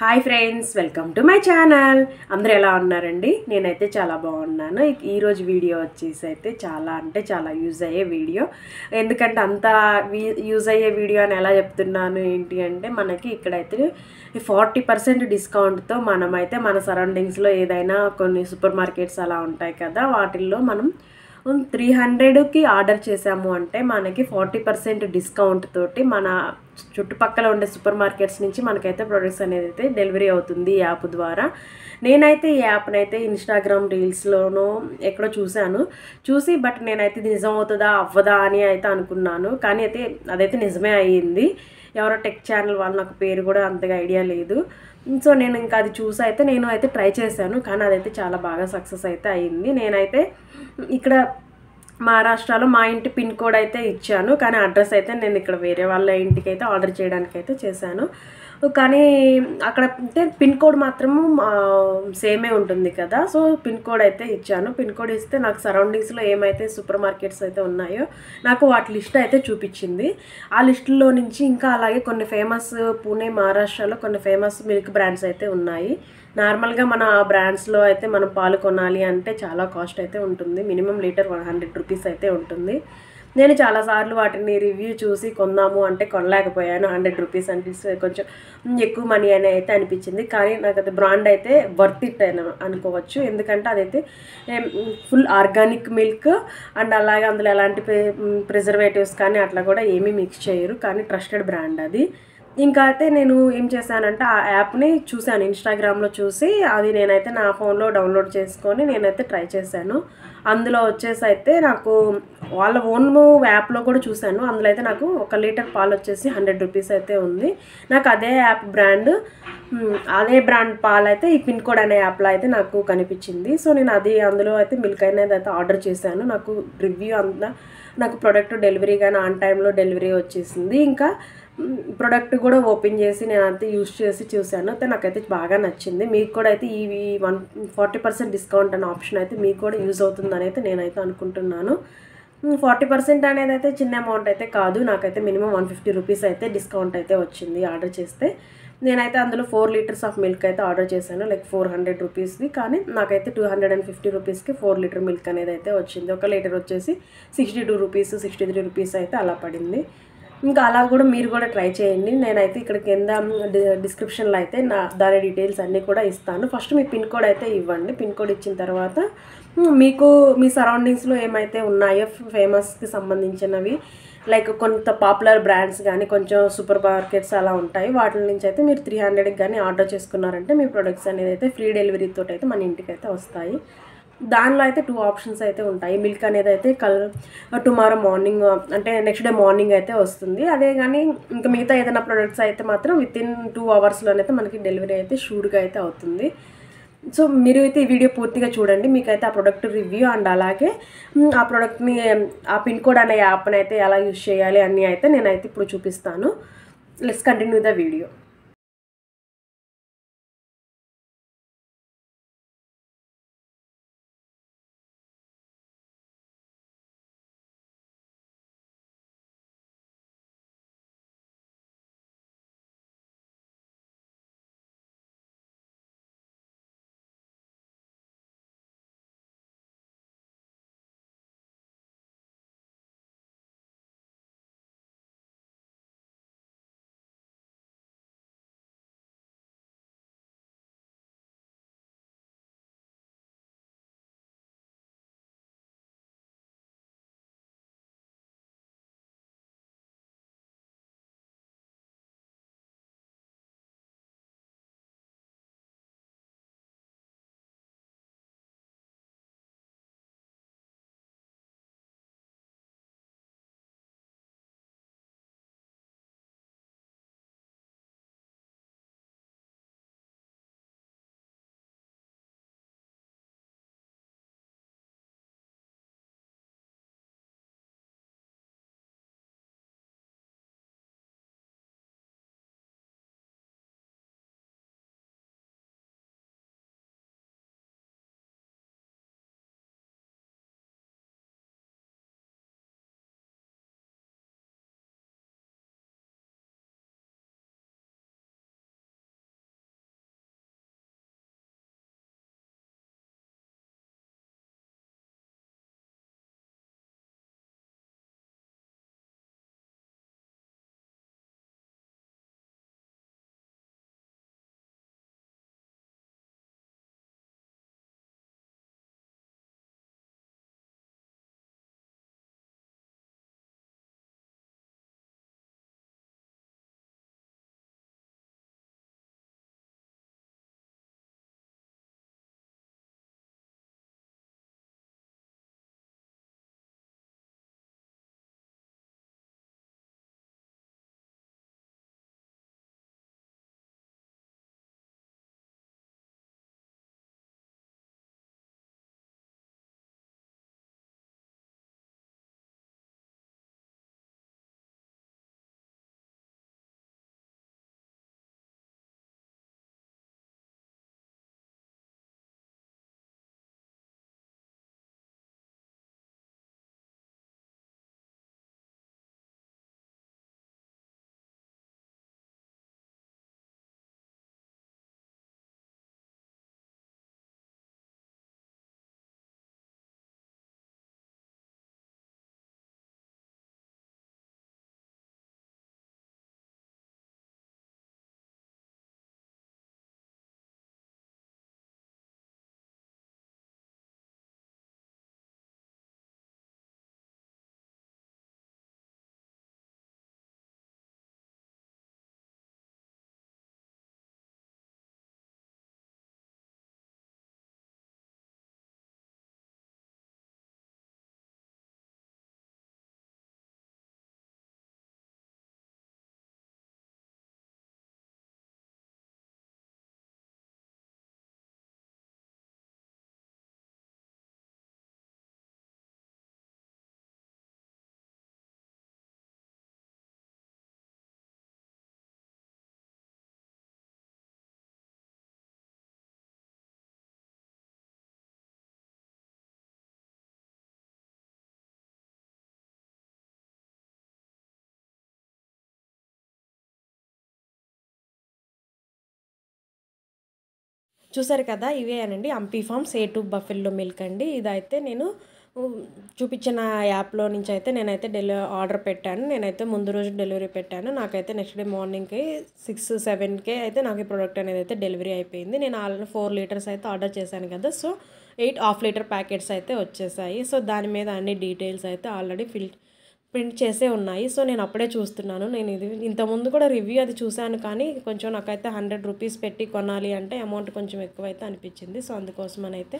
Hi friends, welcome to my channel. అందరూ ఎలా ఉన్నారండి? నేనైతే చాలా బాగున్నాను. ఈరోజు వీడియో వచ్చేసి అయితే చాలా అంటే చాలా యూజ్ అయ్యే వీడియో. ఎందుకంటే అంత యూజ్ అయ్యే వీడియో అని ఎలా చెప్తున్నాను ఏంటి అంటే, మనకి ఇక్కడైతే 40% డిస్కౌంట్తో మనమైతే మన సరౌండింగ్స్లో ఏదైనా కొన్ని సూపర్ మార్కెట్స్ అలా ఉంటాయి కదా, వాటిల్లో మనం 300కి ఆర్డర్ చేసాము అంటే మనకి 40% డిస్కౌంట్ తోటి మన చుట్టుపక్కల ఉండే సూపర్ మార్కెట్స్ నుంచి మనకైతే ప్రొడక్ట్స్ అనేది అయితే డెలివరీ అవుతుంది ఈ యాప్ ద్వారా. నేనైతే ఈ యాప్ని అయితే ఇన్స్టాగ్రామ్ రీల్స్లోనూ ఎక్కడో చూసి బట్ నేనైతే ఇది నిజం అవుతుందా అవ్వదా అని అయితే అనుకున్నాను. కానీ అయితే అదైతే నిజమే అయ్యింది. ఎవరో టెక్ ఛానల్ వాళ్ళు, నాకు పేరు కూడా అంతగా ఐడియా లేదు. సో నేను ఇంకా అది చూసి అయితే నేను అయితే ట్రై చేశాను. కానీ అదైతే చాలా బాగా సక్సెస్ అయితే అయ్యింది. నేనైతే ఇక్కడ మహారాష్ట్రలో మా ఇంటి పిన్ కోడ్ అయితే ఇచ్చాను, కానీ అడ్రస్ అయితే నేను ఇక్కడ వేరే వాళ్ళ ఇంటికి అయితే ఆర్డర్ చేయడానికి అయితే చేశాను. కానీ అక్కడ అంటే పిన్ కోడ్ మాత్రము సేమే ఉంటుంది కదా, సో పిన్ కోడ్ అయితే ఇచ్చాను. పిన్ కోడ్ ఇస్తే నాకు సరౌండింగ్స్లో ఏమైతే సూపర్ మార్కెట్స్ అయితే ఉన్నాయో నాకు వాటి లిస్ట్ అయితే చూపించింది. ఆ లిస్టులో నుంచి ఇంకా అలాగే కొన్ని ఫేమస్ పూణే మహారాష్ట్రలో కొన్ని ఫేమస్ మిల్క్ బ్రాండ్స్ అయితే ఉన్నాయి. నార్మల్గా మన బ్రాండ్స్లో అయితే మనం పాలు కొనాలి అంటే చాలా కాస్ట్ అయితే ఉంటుంది. మినిమం లీటర్ 100 రూపీస్ అయితే ఉంటుంది. నేను చాలాసార్లు వాటిని రివ్యూ చూసి కొందాము అంటే కొనలేకపోయాను. 100 రూపీస్ అంటే కొంచెం ఎక్కువ మనీ అని అయితే అనిపించింది. కానీ నాకు అది బ్రాండ్ అయితే వర్త్ ఇట్ అని అనుకోవచ్చు. ఎందుకంటే అదైతే ఫుల్ ఆర్గానిక్ మిల్క్ అండ్ అలాగే అందులో ఎలాంటి ప్రిజర్వేటివ్స్ కానీ అట్లా కూడా ఏమీ మిక్స్ చేయరు. కానీ ట్రస్టెడ్ బ్రాండ్ అది. ఇంకా అయితే నేను ఏం చేశానంటే ఆ యాప్ని చూశాను, ఇన్స్టాగ్రామ్లో చూసి అది నేనైతే నా ఫోన్లో డౌన్లోడ్ చేసుకొని నేనైతే ట్రై చేశాను. అందులో వచ్చేసి అయితే నాకు వాళ్ళ ఓన్ యాప్లో కూడా చూశాను. అందులో అయితే నాకు 1 లీటర్ పాలు వచ్చేసి 100 రూపీస్ అయితే ఉంది. నాకు అదే యాప్ బ్రాండ్ అదే బ్రాండ్ పాలు అయితే ఈ పిన్ కోడ్ అనే యాప్లో అయితే నాకు కనిపించింది. సో నేను అందులో అయితే మిల్క్ అనేది అయితే ఆర్డర్ చేశాను. నాకు రివ్యూ అంతా, నాకు ప్రోడక్ట్ డెలివరీ కానీ ఆన్ టైంలో డెలివరీ వచ్చేసింది. ఇంకా ప్రోడక్ట్ కూడా ఓపెన్ చేసి నేను అంతా యూజ్ చేసి చూశాను. అయితే నాకైతే బాగా నచ్చింది. మీకు కూడా అయితే ఈ 40% డిస్కౌంట్ అనే ఆప్షన్ అయితే మీకు కూడా యూజ్ అవుతుందని అయితే నేనైతే అనుకుంటున్నాను. 40% అనేది అయితే చిన్న అమౌంట్ అయితే కాదు. నాకైతే మినిమం 150 రూపీస్ అయితే డిస్కౌంట్ అయితే వచ్చింది ఆర్డర్ చేస్తే. నేనైతే అందులో 4 లీటర్స్ ఆఫ్ మిల్క్ అయితే ఆర్డర్ చేశాను, లైక్ 400 రూపీస్ది. కానీ నాకైతే 250 రూపీస్కి 4 లీటర్ మిల్క్ అనేది అయితే వచ్చింది. 1 లీటర్ వచ్చేసి 62 రూపీస్ 63 రూపీస్ అయితే అలా పడింది. ఇంకా అలా కూడా మీరు కూడా ట్రై చేయండి. నేనైతే ఇక్కడ కింద డిస్క్రిప్షన్లో అయితే దాని డీటెయిల్స్ అన్నీ కూడా ఇస్తాను. ఫస్ట్ మీ పిన్ కోడ్ అయితే ఇవ్వండి. పిన్ కోడ్ ఇచ్చిన తర్వాత మీకు మీ సరౌండింగ్స్లో ఏమైతే ఉన్నాయో ఫేమస్కి సంబంధించినవి, లైక్ కొంత పాపులర్ బ్రాండ్స్ కానీ కొంచెం సూపర్ మార్కెట్స్ అలా ఉంటాయి. వాటి నుంచి అయితే మీరు 300కి కానీ ఆర్డర్ చేసుకున్నారంటే మీ ప్రొడక్ట్స్ అనేది అయితే ఫ్రీ డెలివరీతో అయితే మన ఇంటికి అయితే వస్తాయి. దానిలో అయితే 2 ఆప్షన్స్ అయితే ఉంటాయి. మిల్క్ అనేది అయితే టుమారో మార్నింగ్ అంటే నెక్స్ట్ డే మార్నింగ్ అయితే వస్తుంది. అదే కానీ ఇంకా మిగతా ఏదైనా ప్రొడక్ట్స్ అయితే మాత్రం వితిన్ 2 అవర్స్లోనైతే మనకి డెలివరీ అయితే షూర్గా అయితే అవుతుంది. సో మీరు అయితే ఈ వీడియో పూర్తిగా చూడండి. మీకైతే ఆ ప్రోడక్ట్ రివ్యూ అండ్ అలాగే ఆ ప్రోడక్ట్ని ఆ పిన్ కోడ్ అనే యాప్ని అయితే ఎలా యూజ్ చేయాలి అన్నీ అయితే నేనైతే ఇప్పుడు చూపిస్తాను. Let's continue the video. చూసారు కదా, ఇవేనండి అంపీ ఫార్మ్స్ A2 బఫెల్లో మిల్క్ అండి. ఇదైతే నేను చూపించిన యాప్లో నుంచి అయితే నేనైతే ఆర్డర్ పెట్టాను. నేనైతే ముందు రోజు డెలివరీ పెట్టాను. నాకైతే నెక్స్ట్ డే మార్నింగ్కి 6-7కే అయితే నాకు ఈ ప్రోడక్ట్ అనేది అయితే డెలివరీ అయిపోయింది. నేను ఆల్రెడీ 4 లీటర్స్ అయితే ఆర్డర్ చేశాను కదా, సో 8 హాఫ్ లీటర్ ప్యాకెట్స్ అయితే వచ్చేసాయి. సో దాని మీద అన్ని డీటెయిల్స్ అయితే ఆల్రెడీ ప్రింట్ చేసే ఉన్నాయి. సో నేను అప్పుడే చూస్తున్నాను. నేను ఇది ఇంతకుముందు కూడా రివ్యూ అది చూశాను, కానీ కొంచెం నాకైతే 100 రూపీస్ పెట్టి కొనాలి అంటే అమౌంట్ కొంచెం ఎక్కువైతే అనిపించింది. సో అందుకోసమని అయితే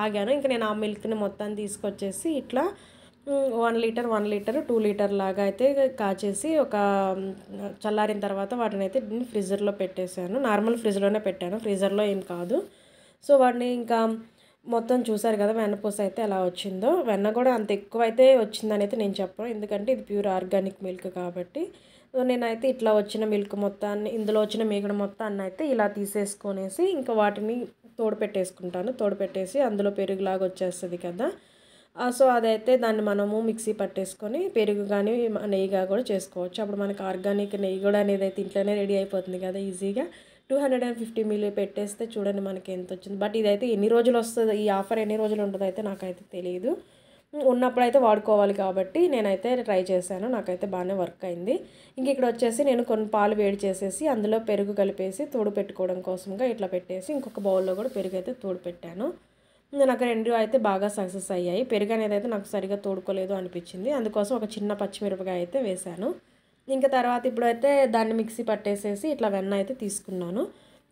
ఆగాను. ఇంకా నేను ఆ మిల్క్ని మొత్తాన్ని తీసుకొచ్చేసి ఇట్లా 1 లీటర్ 2 లీటర్ లాగా అయితే కాచేసి ఒక చల్లారిన తర్వాత వాటిని అయితే ఫ్రిడ్జర్లో పెట్టేశాను. నార్మల్ ఫ్రిడ్జ్లోనే పెట్టాను, ఫ్రీజర్లో ఏం కాదు. సో వాటిని ఇంకా మొత్తం చూసారు కదా, వెన్నపూస అయితే ఎలా వచ్చిందో. వెన్న కూడా అంత ఎక్కువ అయితే వచ్చిందని అయితే నేను చెప్పను, ఎందుకంటే ఇది ప్యూర్ ఆర్గానిక్ మిల్క్ కాబట్టి. నేనైతే ఇట్లా వచ్చిన మిల్క్ మొత్తాన్ని, ఇందులో వచ్చిన మీగడ మొత్తాన్ని అయితే ఇలా తీసేసుకొనేసి ఇంకా వాటిని తోడుపెట్టేసి అందులో పెరుగులాగా వచ్చేస్తుంది కదా. సో అదైతే దాన్ని మనము మిక్సీ పట్టేసుకొని పెరుగు కానీ నెయ్యిగా కూడా చేసుకోవచ్చు. అప్పుడు మనకి ఆర్గానిక్ నెయ్యి కూడా అనేది అయితే ఇంట్లోనే రెడీ అయిపోతుంది కదా ఈజీగా. 250 ml పెట్టేస్తే చూడండి మనకి ఎంత వచ్చింది. బట్ ఇదైతే ఎన్ని రోజులు వస్తుంది, ఈ ఆఫర్ ఎన్ని రోజులు ఉంటుందో అయితే నాకైతే తెలియదు. ఉన్నప్పుడైతే వాడుకోవాలి కాబట్టి నేనైతే ట్రై చేశాను. నాకైతే బాగానే వర్క్ అయింది. ఇంక ఇక్కడ వచ్చేసి నేను కొన్ని పాలు వేడి చేసేసి అందులో పెరుగు కలిపేసి తోడు పెట్టుకోవడం కోసంగా ఇట్లా పెట్టేసి ఇంకొక బౌల్లో కూడా పెరుగు అయితే తోడు పెట్టాను. నాకు 2 అయితే బాగా సక్సెస్ అయ్యాయి. పెరుగు అనేది అయితే నాకు సరిగా తోడుకోలేదు అనిపించింది. అందుకోసం ఒక చిన్న పచ్చిమిరపకాయ అయితే వేశాను. ఇంకా తర్వాత ఇప్పుడైతే దాన్ని మిక్సీ పట్టేసేసి ఇట్లా వెన్న అయితే తీసుకున్నాను.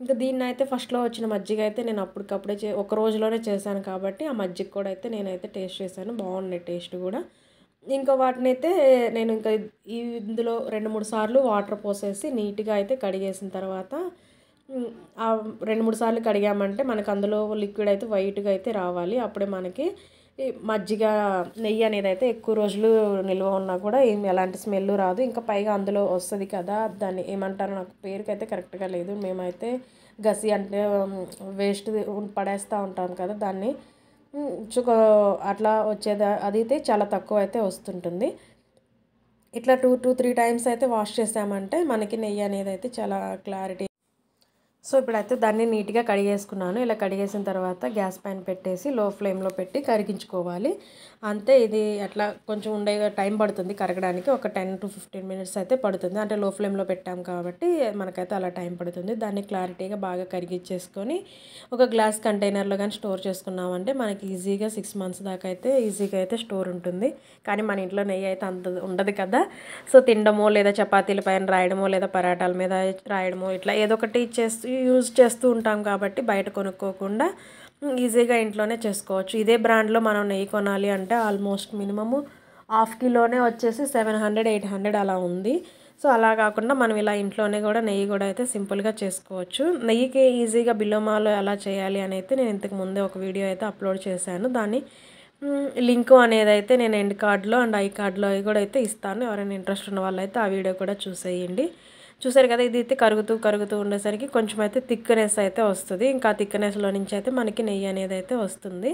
ఇంకా దీన్ని అయితే ఫస్ట్లో వచ్చిన మజ్జిగ అయితే నేను అప్పటికప్పుడే ఒక రోజులోనే చేశాను కాబట్టి ఆ మజ్జిగ కూడా అయితే నేనైతే టేస్ట్ చేశాను, బాగున్నాయి టేస్ట్ కూడా. ఇంకా వాటిని అయితే నేను ఇంకా ఇందులో 2-3 సార్లు వాటర్ పోసేసి నీట్గా అయితే కడిగేసిన తర్వాత 2-3 సార్లు కడిగామంటే మనకు అందులో లిక్విడ్ అయితే వైట్గా అయితే రావాలి. అప్పుడే మనకి మజ్జిగ నెయ్యి అనేది అయితే ఎక్కువ రోజులు నిల్వ ఉన్నా కూడా ఎలాంటి స్మెల్ రాదు. ఇంకా పైగా అందులో వస్తుంది కదా, దాన్ని ఏమంటారో నాకు పేరుకైతే కరెక్ట్గా లేదు. మేమైతే గసి అంటే వేస్ట్ పడేస్తూ ఉంటాం కదా, దాన్ని అట్లా వచ్చేది అదైతే చాలా తక్కువ అయితే వస్తుంటుంది. ఇట్లా 2-3 టైమ్స్ అయితే వాష్ చేసామంటే మనకి నెయ్యి అనేది అయితే చాలా క్లారిటీ. సో ఇప్పుడైతే దాన్ని నీట్గా కడిగేసుకున్నాను. ఇలా కడిగేసిన తర్వాత గ్యాస్ పైన పెట్టేసి లో ఫ్లేమ్లో పెట్టి కరిగించుకోవాలి అంతే. ఇది అట్లా కొంచెం ఉండే టైం పడుతుంది కరగడానికి, ఒక 10-15 minutes అయితే పడుతుంది. అంటే లో ఫ్లేమ్లో పెట్టాం కాబట్టి మనకైతే అలా టైం పడుతుంది. దాన్ని క్లారిటీగా బాగా కరిగించేసుకొని ఒక గ్లాస్ కంటైనర్లో కానీ స్టోర్ చేసుకున్నామంటే మనకి ఈజీగా 6 months దాకా అయితే ఈజీగా అయితే స్టోర్ ఉంటుంది. కానీ మన ఇంట్లో నెయ్యి అయితే అంత ఉండదు కదా. సో తినడమో లేదా చపాతీల పైన రాయడమో లేదా పరాటాల మీద రాయడమో ఇట్లా ఏదో ఒకటి యూజ్ చేస్తూ ఉంటాం కాబట్టి బయట కొనుక్కోకుండా ఈజీగా ఇంట్లోనే చేసుకోవచ్చు. ఇదే బ్రాండ్లో మనం నెయ్యి కొనాలి అంటే ఆల్మోస్ట్ మినిమము 1/2 కిలోనే వచ్చేసి 700-800 అలా ఉంది. సో అలా కాకుండా మనం ఇలా ఇంట్లోనే కూడా నెయ్యి కూడా అయితే సింపుల్గా చేసుకోవచ్చు. నెయ్యికి ఈజీగా బిలోమాలో ఎలా చేయాలి అని అయితే నేను ఇంతకు ముందే ఒక వీడియో అయితే అప్లోడ్ చేశాను. దాన్ని లింక్ అనేది అయితే నేను ఎండ్ కార్డ్లో అండ్ ఐ కార్డ్లో కూడా అయితే ఇస్తాను. ఎవరైనా ఇంట్రెస్ట్ ఉన్న వాళ్ళు అయితే ఆ వీడియో కూడా చూసేయండి. చూసారు కదా, ఇది అయితే కరుగుతూ ఉండేసరికి కొంచెం అయితే థిక్నెస్ అయితే వస్తుంది. ఇంకా థిక్నెస్లో నుంచి అయితే మనకి నెయ్యి అనేది అయితే వస్తుంది.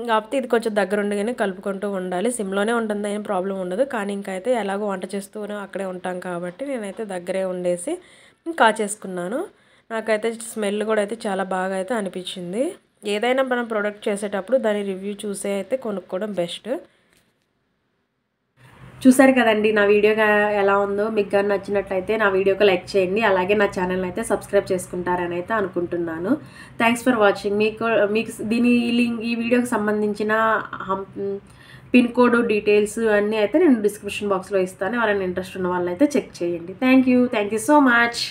కాకపోతే ఇది కొంచెం దగ్గరుండిగానే కలుపుకుంటూ ఉండాలి. సిమ్లోనే ఉంటుంది, ఏం ప్రాబ్లం ఉండదు. కానీ ఇంకా అయితే ఎలాగో వంట చేస్తూ అక్కడే ఉంటాం కాబట్టి నేనైతే దగ్గరే ఉండేసి కాచేసుకున్నాను. నాకైతే స్మెల్ కూడా అయితే చాలా బాగా అయితే అనిపించింది. ఏదైనా మనం ప్రోడక్ట్ చేసేటప్పుడు దాని రివ్యూ చూసే అయితే కొనుక్కోవడం బెస్ట్. చూసారు కదండి నా వీడియో ఎలా ఉందో. మీకు కానీ నచ్చినట్లయితే నా వీడియోకి లైక్ చేయండి, అలాగే నా ఛానల్ అయితే సబ్స్క్రైబ్ చేసుకుంటారని అయితే అనుకుంటున్నాను. Thanks for watching. మీకు ఈ వీడియోకి సంబంధించిన పిన్ కోడ్ డీటెయిల్స్ అన్నీ అయితే నేను డిస్క్రిప్షన్ బాక్స్లో ఇస్తాను. ఎవరైనా ఇంట్రెస్ట్ ఉన్న వాళ్ళు అయితే చెక్ చేయండి. Thank you so much.